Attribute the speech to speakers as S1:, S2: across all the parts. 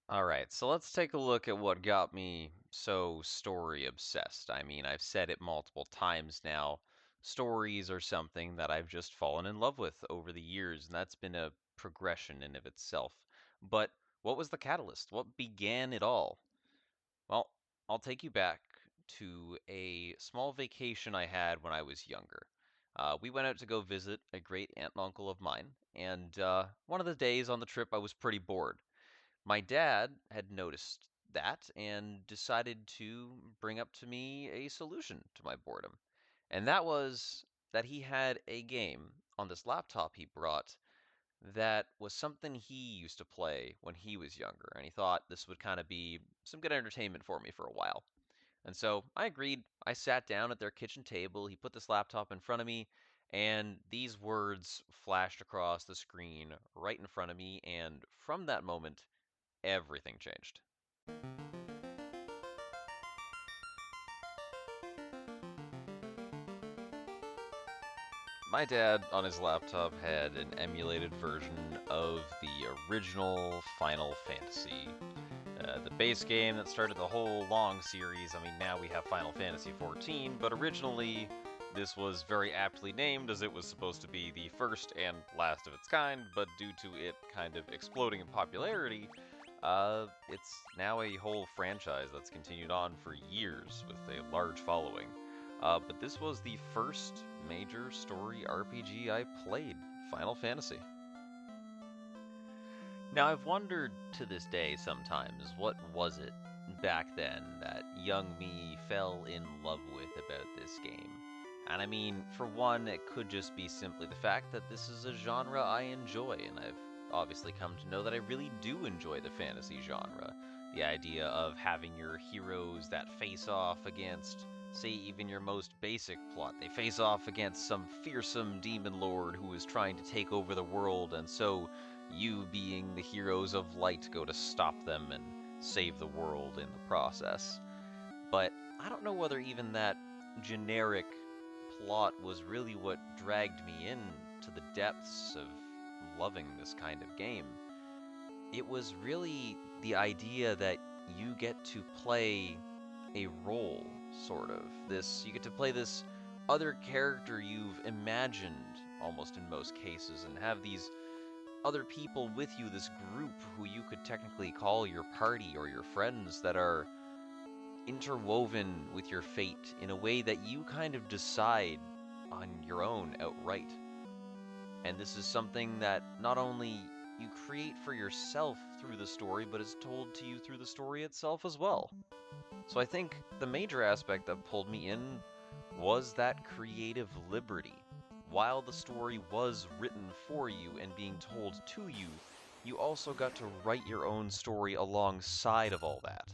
S1: All right, so let's take a look at what got me so story obsessed. I mean, I've said it multiple times now. Stories are something that I've just fallen in love with over the years, and that's been a progression in of itself. But what was the catalyst? What began it all? Well, I'll take you back to a small vacation I had when I was younger. We went out to go visit a great aunt and uncle of mine, and one of the days on the trip I was pretty bored. My dad had noticed that and decided to bring up to me a solution to my boredom. And that was that he had a game on this laptop he brought that was something he used to play when he was younger. And he thought this would kind of be some good entertainment for me for a while. And so I agreed. I sat down at their kitchen table. He put this laptop in front of me, and these words flashed across the screen right in front of me. And from that moment, everything changed. My dad on his laptop had an emulated version of the original Final Fantasy. The base game that started the whole long series. I mean, now we have Final Fantasy XIV, but originally this was very aptly named as it was supposed to be the first and last of its kind, but due to it kind of exploding in popularity, it's now a whole franchise that's continued on for years with a large following. But this was the first major story RPG I played, Final Fantasy. Now, I've wondered to this day sometimes, what was it back then that young me fell in love with about this game? And I mean, for one, it could just be simply the fact that this is a genre I enjoy, and I've obviously come to know that I really do enjoy the fantasy genre. The idea of having your heroes that face off against, say, even your most basic plot. They face off against some fearsome demon lord who is trying to take over the world, and so you, being the heroes of light, go to stop them and save the world in the process. But I don't know whether even that generic plot was really what dragged me in to the depths of loving this kind of game. It was really the idea that you get to play a role, sort of. You get to play this other character you've imagined, almost in most cases, and have these other people with you, this group who you could technically call your party or your friends that are interwoven with your fate in a way that you kind of decide on your own outright. And this is something that not only you create for yourself through the story, but is told to you through the story itself as well. So I think the major aspect that pulled me in was that creative liberty. While the story was written for you and being told to you, you also got to write your own story alongside of all that.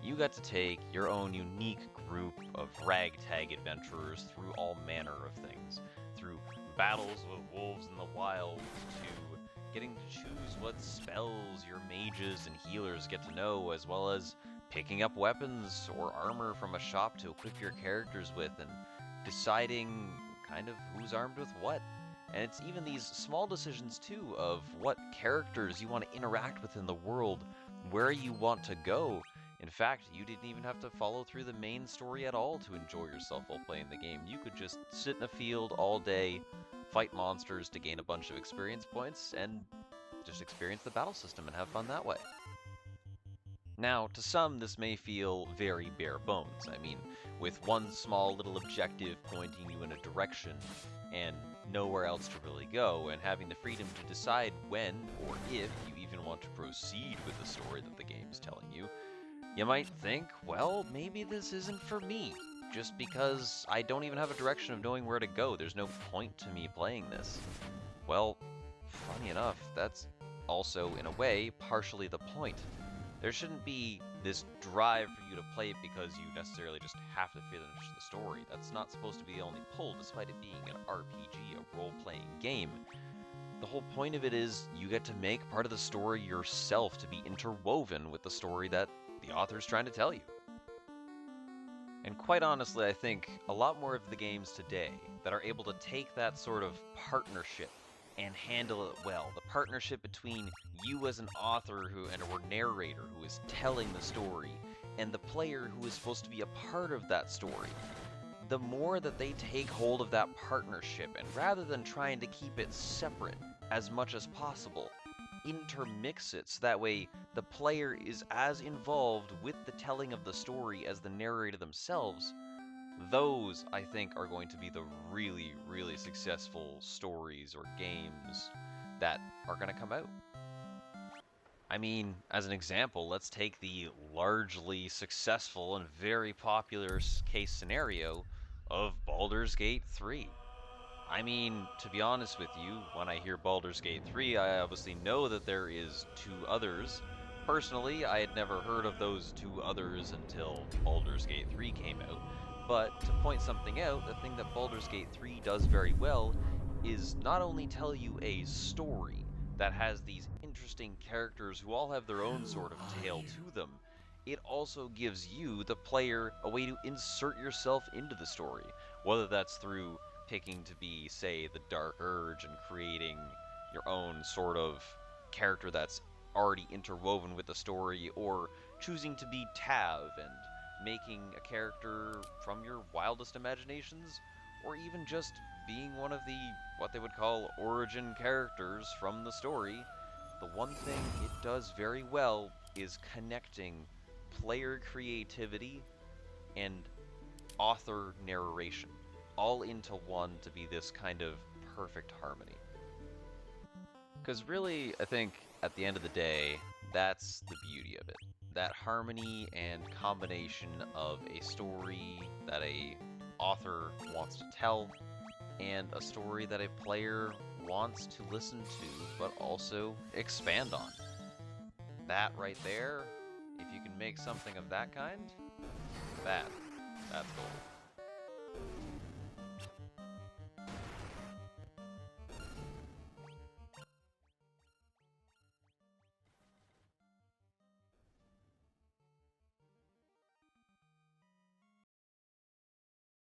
S1: You got to take your own unique group of ragtag adventurers through all manner of things, through battles with wolves in the wild, to getting to choose what spells your mages and healers get to know, as well as picking up weapons or armor from a shop to equip your characters with, and deciding kind of who's armed with what. And it's even these small decisions, too, of what characters you want to interact with in the world, where you want to go. In fact, you didn't even have to follow through the main story at all to enjoy yourself while playing the game. You could just sit in a field all day, fight monsters to gain a bunch of experience points, and just experience the battle system and have fun that way. Now, to some, this may feel very bare bones. I mean, with one small little objective pointing you in a direction and nowhere else to really go, and having the freedom to decide when or if you even want to proceed with the story that the game's telling you, you might think, well, maybe this isn't for me. Just because I don't even have a direction of knowing where to go, there's no point to me playing this. Well, funny enough, that's also, in a way, partially the point. There shouldn't be this drive for you to play it because you necessarily just have to finish the story. That's not supposed to be the only pull, despite it being an RPG, a role playing game. The whole point of it is you get to make part of the story yourself to be interwoven with the story that the author's trying to tell you. And quite honestly, I think a lot more of the games today that are able to take that sort of partnership and handle it well. The partnership between you as an author or narrator who is telling the story and the player who is supposed to be a part of that story. The more that they take hold of that partnership, and rather than trying to keep it separate as much as possible, intermix it so that way the player is as involved with the telling of the story as the narrator themselves, those, I think, are going to be the really, really successful stories or games that are going to come out. I mean, as an example, let's take the largely successful and very popular case scenario of Baldur's Gate 3. I mean, to be honest with you, when I hear Baldur's Gate 3, I obviously know that there is two others. Personally, I had never heard of those two others until Baldur's Gate 3 came out. But to point something out, the thing that Baldur's Gate 3 does very well is not only tell you a story that has these interesting characters who all have their own sort of tale to them, it also gives you, the player, a way to insert yourself into the story, whether that's through picking to be, say, the Dark Urge and creating your own sort of character that's already interwoven with the story, or choosing to be Tav and making a character from your wildest imaginations, or even just being one of the, what they would call, origin characters from the story. The one thing it does very well is connecting player creativity and author narration all into one to be this kind of perfect harmony. Because really, I think at the end of the day, that's the beauty of it. That harmony and combination of a story that a author wants to tell and a story that a player wants to listen to but also expand on. That right there, if you can make something of that kind,